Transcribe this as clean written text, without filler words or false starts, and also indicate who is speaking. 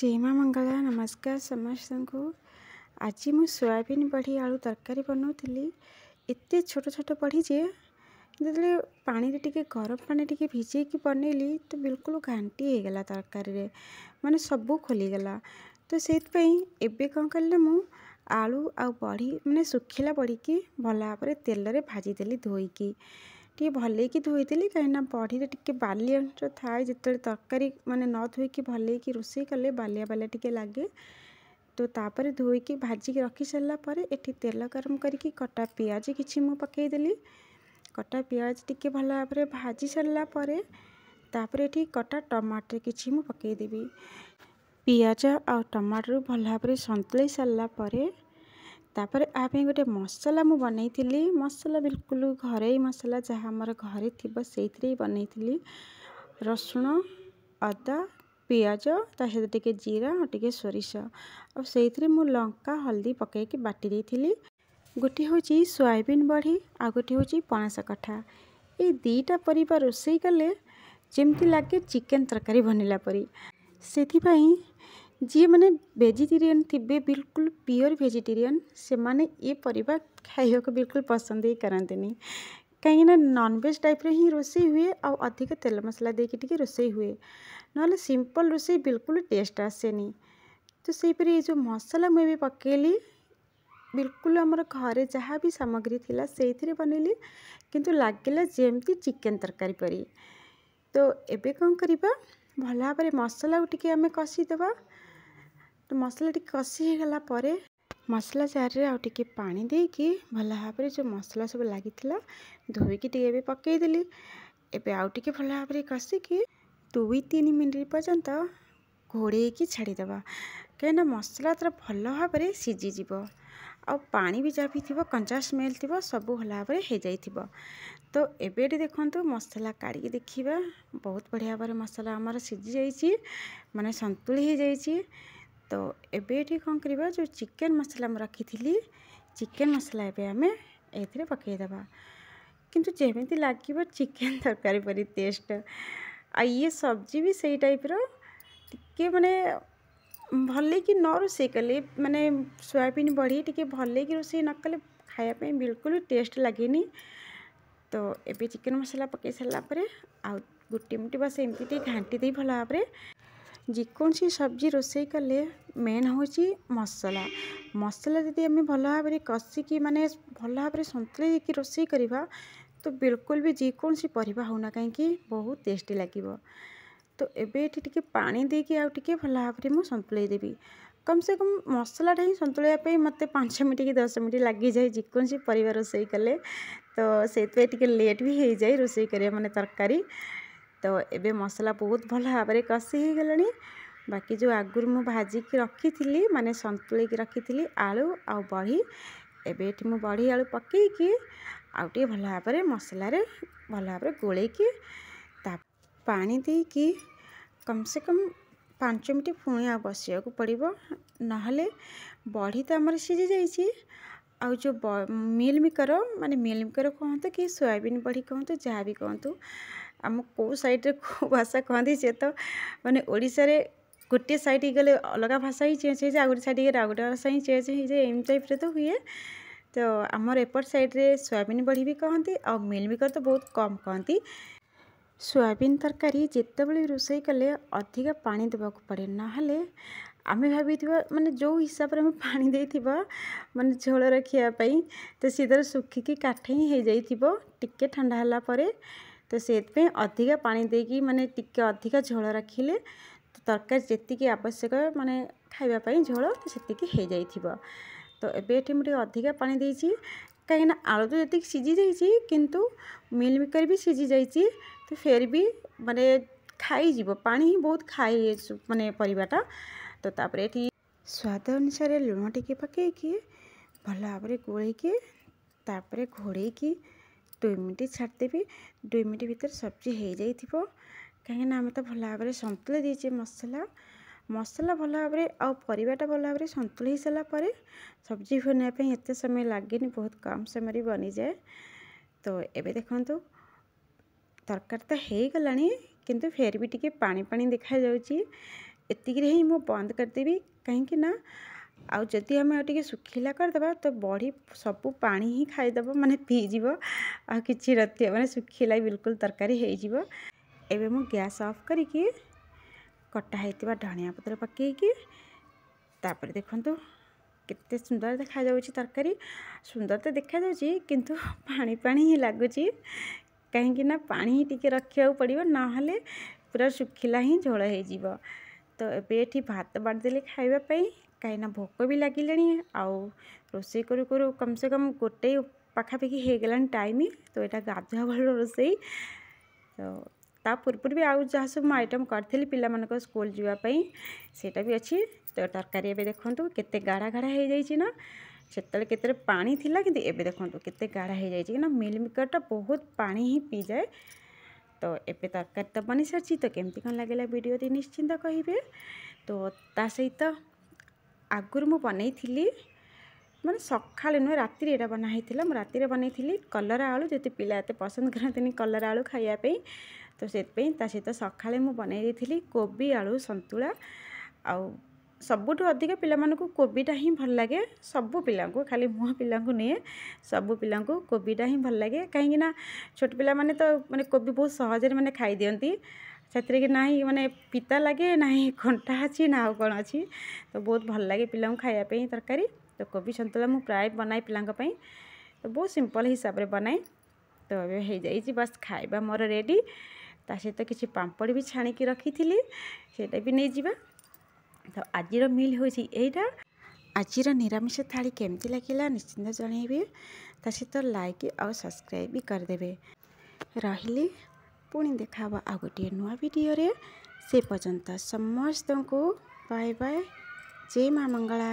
Speaker 1: जय माँ मंगला नमस्कार समस्त को। आज मु सोयाबीन बड़ी आलू तरकारी बनाऊली। एत छोट छोट बड़ी जे जो पानी टे गरम पानी टे भिजे बनैली तो बिल्कुल घांटी हो गला तरकारी रे माने सबू खोलीगला। तो से कौन कल मु आलू आ बड़ी माने सुखिला बड़ी की भल भाव तेल रे भाजीदेली धोईकी टे भल की धोईदेली कहीं बड़ी टे बाली अंश थाए जो तरकारी माने न धोईकी भल रोषे कले बालिया बालिया टे लगे। तो तापर धोईकी भाजिक रखी सारा पर एठी तेल गरम करके कटा पियाज किछि मु पकईदेली। कटा पियाज टे भल भाव भाजी सारा पर तापर एठी कटा टमाटर किछि मु पकईदेवी। पियाज आ टमाटर भल भाव संतुलाई सारा पर तापर आपें गोटे मसला मु बनईली। मसला बिल्कुल घरे मसला जहाँ आमर घरे थी से बनईली। रसुण अदा पियाज ता सहित टिके जीरा और टिके सोरिष और से मु लंका हल्दी पकईकी बाटी देइथिली। गोटे हूँ सोयाबीन बड़ी आ गोटे हूँ पणास कठा ये दीटा परिबा रोषे कले जमती लगे चिकेन तरकारी बनला परी। सेथिपाई जी मैंने वेजिटेरियन थे बिल्कुल प्योर वेजिटेरियन से माने ये परिबा खाइबा को बिल्कुल पसंद ही करते नहीं कहीं नॉनवेज टाइप ही रोषे हुए और अधिक तेल मसला देके रोषे हुए ना सिंपल रोषे बिल्कुल टेस्ट आसेनी। तो सेहीपर ये जो मसला मुझे पकेली बिल्कुल आमर घरे जहाँ भी सामग्री थिला से बनैली किंतु लगिला जेमती चिकेन तरकारी परी। तो एबे कौन करिबा भल भाव मसला को टिके आमे कषिदेबा। तो मसला टी कषि गला परे मसला जार रे आउ टिके पानी देकी भल भाव जो मसला सब लगी धोईकी टे पकईदेली। एबे आउ टिके भल भाव कषिकी 2-3 मिनट पर्यंत घोड़ेकी छाड़ीदेवा कहीं मसला तर भल भाव सीझीज आ पानी भी जहाँ भी थी कंचा स्मेल थी सब भल भाव हो जाइथिबो। तो एबे देखो मसला काढ़ी देखिबा बहुत बढ़िया भाव मसला आमर सीझी जाइए माने संतुली हो जाइए। तो एबे कौन करवा जो चिकेन मसला रखी थी चिकेन मसला एबे आमे एथिरे पकईदेवा किंतु जेमिति लागिबो चिकेन तरकारी परी टेस्ट। आ ये सब्जी भी सही टाइप रो टिके माने भले कि न रोषे कले माने सोयाबीन बड़ी टिके भले कि रोषे न कले खाया बिल्कुल टेस्ट लगेनी। तो एबे चिकेन मसला पकई सारा पर आ गोटे मिनट बस एमती घांटी दे भल भाव जेकोसी सब्जी रोषे कले मेन हूँ मसला। मसला जदि आम भल भाव कषिकी माने भल भाव संतुली रोषे करवा तो बिल्कुल भी जेकोसी परिबा होना कहीं बहुत टेस्टी लगे। तो एबे टिके पानी देकी आउ टिके भल भाव में संतुलाई देवी। कम से कम मसलाटा ही संतुलाइया मत 5 मिनट कि 10 मिनट लगी जाए जेकोसी परिबा रोषे कले। तो से टिके लेट भी हो जाए रोषे करिया माने तरकारी। तो एबे मसला बहुत भल भाव कषि हो गलानी। बाकी जो आगुर मु भाजिकी रखी थी माने संतुलिकी रखी थी आलू आ बड़ी एबे एठी मु बड़ी आलू पकईकी आउ टे भल भाव मसला भल भाव गोलेकी पानी देकी कम से कम 5 मिनट पुणी आ बसिया को पड़ो नहले बड़ी तो आमर सीझी जाइए। आउ जो मिल मेकर माने मिल मेकर कहतु कि सोयाबीन बड़ी कहतु जहाँ भी कहतु आम कौ साइड कौ भाषा कहती सी तो माने ओडिशा रे गोटे साइड गले अलग भाषा ही चेंज हो जाए गोटे साइड आउ गोटे भाषा ही चेंज हो जाए एम टाइप तो हुए। तो आमर एपट साइड रे सोयाबीन बड़ी भी कहती आ मिल मेकर तो बहुत कम कहती। सोयाबीन तरकारी जिते बड़े रोषे कले अधिक पानी देवाक पड़े नहले आमे भाभी माने जो हिसाब से आम पानी देथिबा माने झोल रखापी तो सी तर सुखिकी काठ ही हो जाइथिबो टिके ठंडा होला परे। तो से अधिक पानी देकी माने टिके अधिक झोल रखिले तो तरकारी जेतिकी आवश्यक माने खाइबापी झोल सेतिकी हो जाइथिबो। तो एबे एठी मुझे अधिक पानी देइछि कहीं आलू तो जी सीझी जाइए किंतु मिल मेकर भी सीझी जाइए। तो फिर भी माने खाई पानी ही बहुत खाई माने परिबाटा। तो तापर एठी स्वाद अनुसार लुण टिके पकईकी भल भाव गोलेकी तापर घोड़ेकी 2 मिनट छाड़देवी। 2 मिनट भीतर सब्जी हो जाइथिबो कहीं आम तो भल भाव संतुली दीचे मसला भल भाव आउ परिबाटा भल भाव संतुली सारा पर सब्जी बनाने एत समय लगे बहुत कम समय बनी जाए। तो एबे देखंतु तरकारी तो हो गलानी किंतु फिर भी टिके पानी पानी देखा जाउची। एतिकरे ही मु बंद करदेवी कहीं ना आउ जदि आम टे सुखिला करदे तो बड़ी सब पानी ही खाईदेव माने पीजीव आ किछि रथि माने सुखिला बिल्कुल तरकारी हो एबे मु गैस ऑफ करिकी कटा होइतिबा धनिया पत्र पकेकी तापर देखंतु केते सुंदर देखा जाउची तरकारी सुंदर तो देखा जाउची किंतु पानी पानी ही लागुची कहीं ना पानी ही टिके रखिया पड़िबो ना हले पूरा सुखिला ही झोल हो जीवो। तो एबे एठी भात बाड़देले खाइबा पई कहीं भोक भी लगिलानी आउ रोषे करू करू कम से कम गोटे पाखापाखि हो गलानी टाइम। तो यहाँ गाधुआ बेल रोषे तो ता पूर्व भी आउ जहाँ सब आइटम करी पिला स्कूल जावाई सेटा भी अच्छी। तो तरकारी एबे देखंतु केते गाढ़ा गाढ़ा हो जाइए ना सेतले केते पानी थिला किंतु एबे देखंतु केते गाढ़ा हो जाइए ना मिल मेकरटा बहुत पानी ही पी जाए। तो एबे तरकारी तो बनी सारी तो केमती कौन लगे वीडियो दी निश्चिंत कहिबे। तो ता सहित आगुर मु बनई थी माने सकाଳେ नुहे राति एटा बनाई मु राति बनई कलरा आलू जो पिला एत पसंद करते कलरा आलू खायापी। तो से सहित सकाଳେ मु बनई थी कोबी आलू संतुला आउ सबुठु अधिक पिला कोबीटा ही भल लगे सबु पिला खाली मुह पिला नहीं सबु पिला कोबीटा ही भल लगे कहीं छोट पिला माने तो माने कोबी बहुत सहज माने खाई दियंती से कि ना माने पिता लगे ना कंटा अच्छी ना कौन अच्छी। तो बहुत भल लगे पिला खायापी तरकारी। तो कोबी संतुला मु प्राय बनाए पिला तो बहुत सिंपल हिसाब से बनाए। तो ये हो जाइए बस खाइबा मोर रेडी ता सहित किसी पांपड़ भी छाणिकी रखी सेटा भी नहीं ଯିବା। तो आजिर मिल होची एटा आजिर निरामिष थाली केमती लगिला निश्चिंत जनइबे ता सहित लाइक और सब्सक्राइब भी करदेबे रहिले पुणी देखा आ गोटे नुआ वीडियो रे से पर्यंत समस्त को बाय बाय जय मां मंगला।